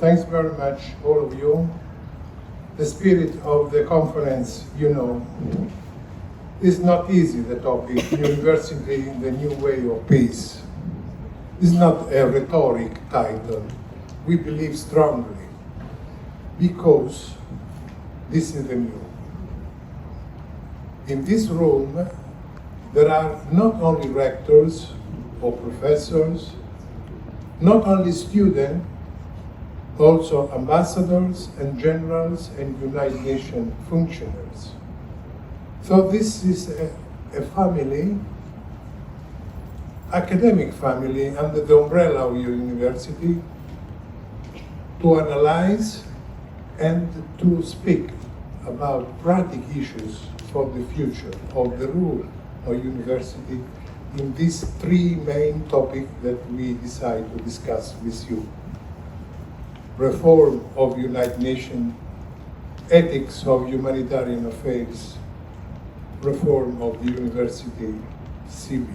Thanks very much, all of you. The spirit of the conference, is not easy, the topic, University in the New Way of Peace. It's not a rhetoric title. We believe strongly, because this is the new. In this room, there are not only rectors or professors, not only students, also ambassadors and generals and United Nations functionaries. So this is a family, academic family under the umbrella of your university, to analyze and to speak about practical issues for the future of the role of university in these three main topics that we decide to discuss with you. Reform of United Nations, ethics of humanitarian affairs, reform of the university CV.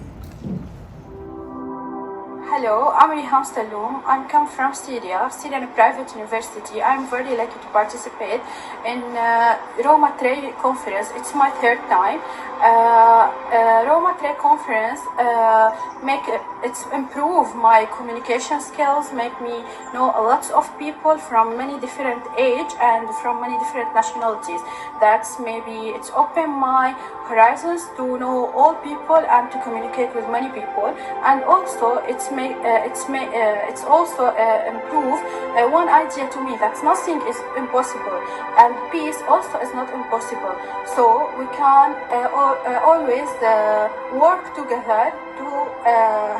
Hello, I'm Riham Staloum. I come from Syrian private university. I'm very lucky to participate in Roma 3 conference. It's my third time. Roma 3 conference it's improve my communication skills, make me know a lot of people from many different age and from many different nationalities. That's maybe it's open my horizons to know all people and to communicate with many people, and also it's also improve one idea to me that nothing is impossible and peace also is not impossible. So we can always work together to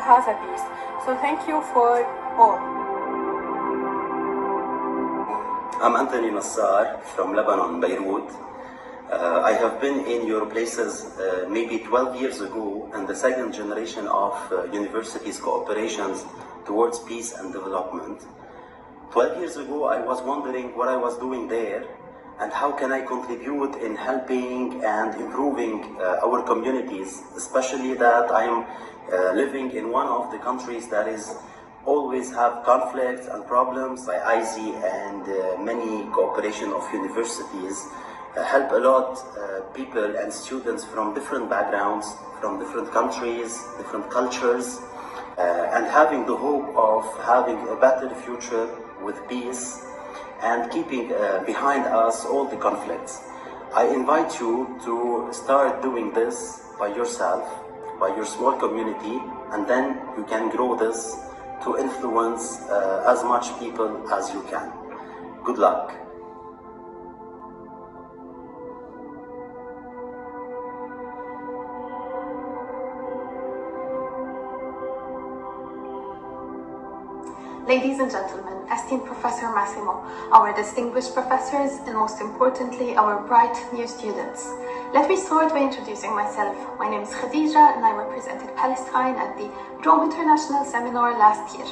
have a peace. So thank you for all. I'm Anthony Nassar from Lebanon, Beirut. I have been in your places maybe 12 years ago, and the second generation of universities' cooperations towards peace and development. 12 years ago, I was wondering what I was doing there and how can I contribute in helping and improving our communities, especially that I'm living in one of the countries that is always have conflicts and problems. IZ and many cooperation of universities help a lot people and students from different backgrounds, from different countries, different cultures, and having the hope of having a better future with peace and keeping behind us all the conflicts. I invite you to start doing this by yourself, by your small community, and then you can grow this to influence as much people as you can. Good luck. Ladies and gentlemen, esteemed Professor Massimo, our distinguished professors, and most importantly, our bright new students. Let me start by introducing myself. My name is Khadija and I represented Palestine at the Rome International Seminar last year.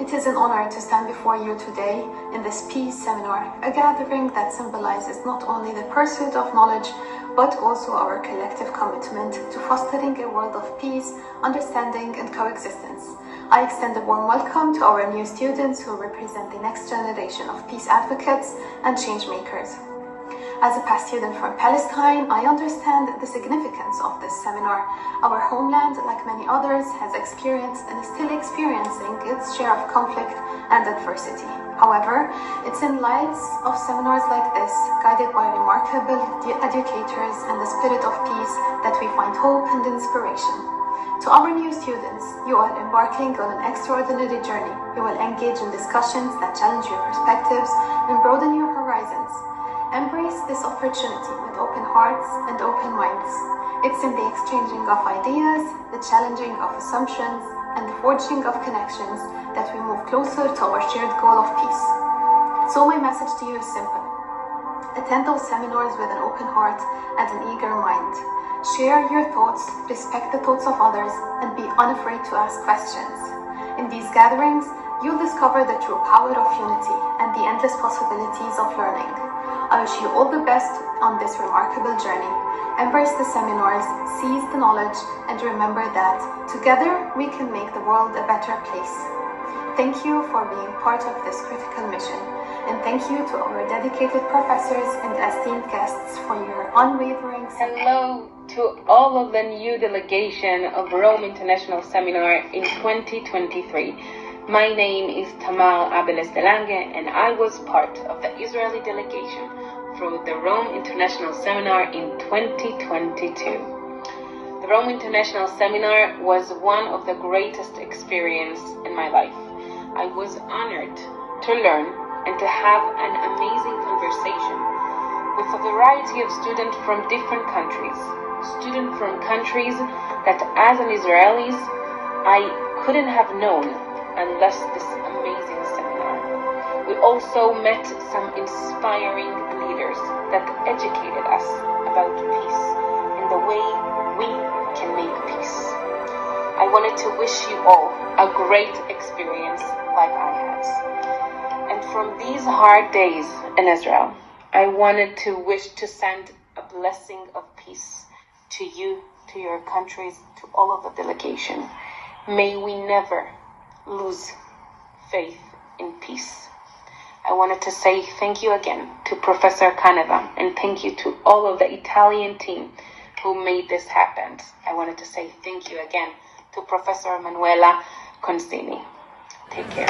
It is an honor to stand before you today in this peace seminar, a gathering that symbolizes not only the pursuit of knowledge, but also our collective commitment to fostering a world of peace, understanding, and coexistence. I extend a warm welcome to our new students who represent the next generation of peace advocates and change makers. As a past student from Palestine, I understand the significance of this seminar. Our homeland, like many others, has experienced and is still experiencing its share of conflict and adversity. However, it's in light of seminars like this, guided by remarkable educators and the spirit of peace, that we find hope and inspiration. To our new students, you are embarking on an extraordinary journey. You will engage in discussions that challenge your perspectives and broaden your horizons. Embrace this opportunity with open hearts and open minds. It's in the exchanging of ideas, the challenging of assumptions, and the forging of connections that we move closer to our shared goal of peace. So my message to you is simple. Attend those seminars with an open heart and an eager mind. Share your thoughts, respect the thoughts of others, and be unafraid to ask questions. In these gatherings, you'll discover the true power of unity and the endless possibilities of learning. I wish you all the best on this remarkable journey. Embrace the seminars, seize the knowledge, and remember that together we can make the world a better place. Thank you for being part of this critical mission, and thank you to our dedicated professors and esteemed guests for your unwavering support. Hello to all of the new delegation of Rome International Seminar in 2023. My name is Tamar Abeles Delange, and I was part of the Israeli delegation for the Rome International Seminar in 2022. The Rome International Seminar was one of the greatest experiences in my life. I was honored to learn and to have an amazing conversation with a variety of students from different countries. Students from countries that as an Israelis, I couldn't have known unless this amazing seminar. We also met some inspiring leaders that educated us about peace and the way we can make peace. I wanted to wish you all a great experience like I had. And from these hard days in Israel, I wanted to send a blessing of peace to you, to your countries, to all of the delegation. May we never lose faith in peace. I wanted to say thank you again to Professor Caneva, and thank you to all of the Italian team who made this happen. I wanted to say thank you again to Professor Manuela Consini. Take care.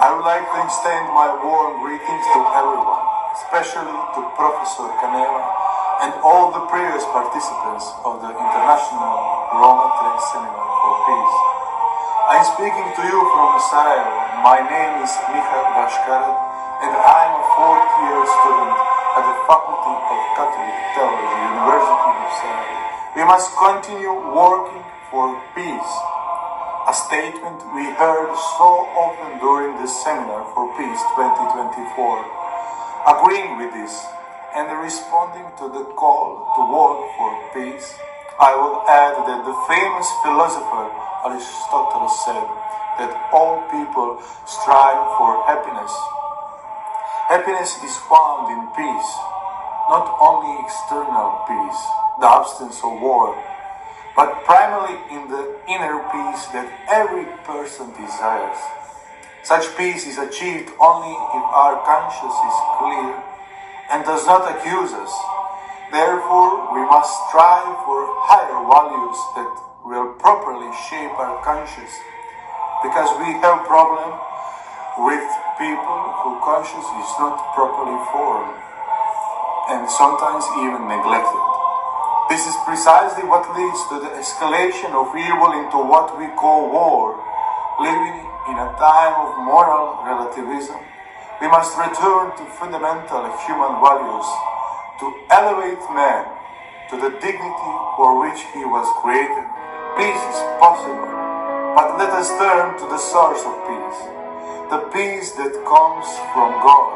I would like to extend my warm greetings to everyone, especially to Professor Caneva and all the previous participants of the International Roma Trade Seminar for Peace. I'm speaking to you from Sarajevo. My name is Miha Bashkarat, and I'm a fourth-year student at the Faculty of Catholic Theology, University of Sarajevo. We must continue working for peace, a statement we heard so often during the Seminar for Peace 2024. Agreeing with this and responding to the call to work for peace, I will add that the famous philosopher Aristotle said that all people strive for happiness. Happiness is found in peace, not only external peace, the absence of war, but primarily in the inner peace that every person desires. Such peace is achieved only if our conscience is clear and does not accuse us. Therefore, we must strive for higher values that will properly shape our conscience, because we have problem with people whose conscience is not properly formed and sometimes even neglected. This is precisely what leads to the escalation of evil into what we call war. Living in a time of moral relativism, we must return to fundamental human values to elevate man to the dignity for which he was created. Peace is possible, but let us turn to the source of peace, the peace that comes from God,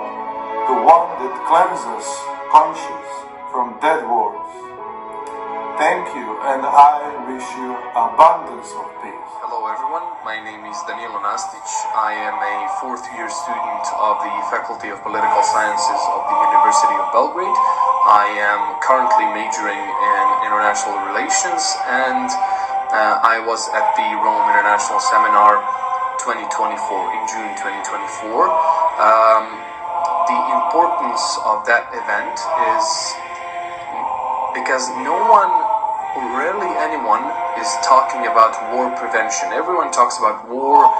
the one that cleanses conscience from dead words. Thank you, and I wish you abundance of peace. Hello everyone, my name is Danilo Nastic. I am a fourth-year student of the Faculty of Political Sciences of the University of Belgrade. I am currently majoring in International Relations, and I was at the Rome International Seminar 2024, in June 2024. The importance of that event is because rarely anyone is talking about war prevention. Everyone talks about war,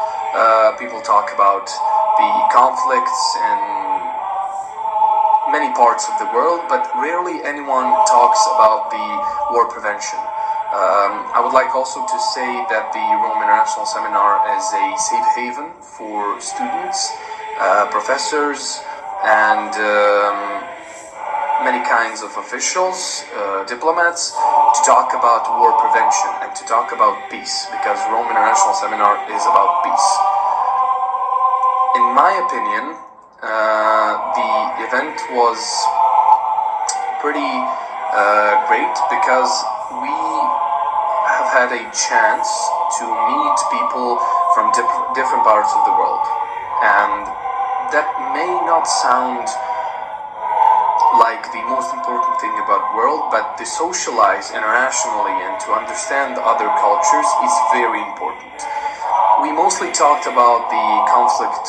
people talk about the conflicts in many parts of the world, but rarely anyone talks about the war prevention. I would like also to say that the Rome International Seminar is a safe haven for students, professors, and many kinds of officials, diplomats, to talk about war prevention and to talk about peace, because Rome International Seminar is about peace. In my opinion, the event was pretty great because we have had a chance to meet people from different parts of the world. And that may not sound like the most important thing about world, but to socialize internationally and to understand other cultures is very important. We mostly talked about the conflict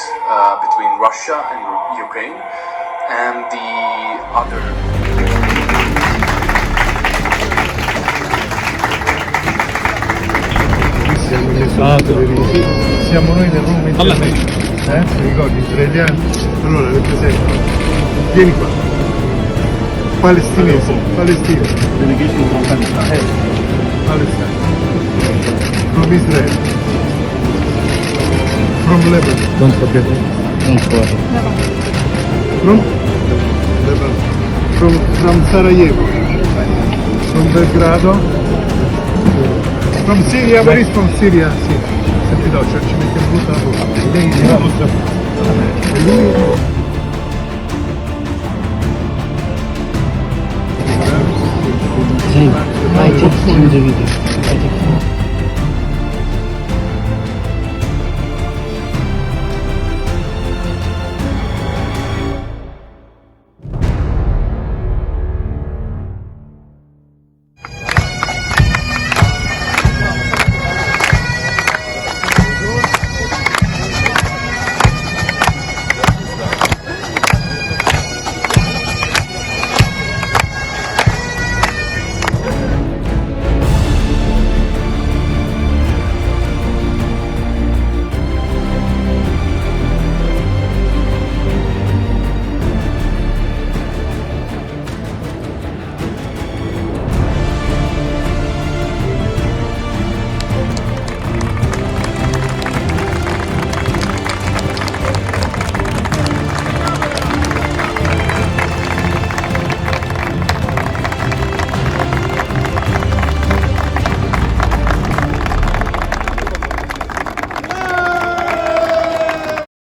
between Russia and Ukraine and the other. Siamo noi del Roma Internet, ti ricordi, israeliani? Allora, per esempio, vieni qua, palestinese, Palestina, delegation from Palestine, Palestine, from Israel, from Lebanon, don't forget, from Lebanon, from Sarajevo, from Belgrado, from Syria, where is from Syria? Sì. Senti, no, cioè ci mettiamo tutta la roba. Lei è nostra. E lui... Sì, vai, c'è il video.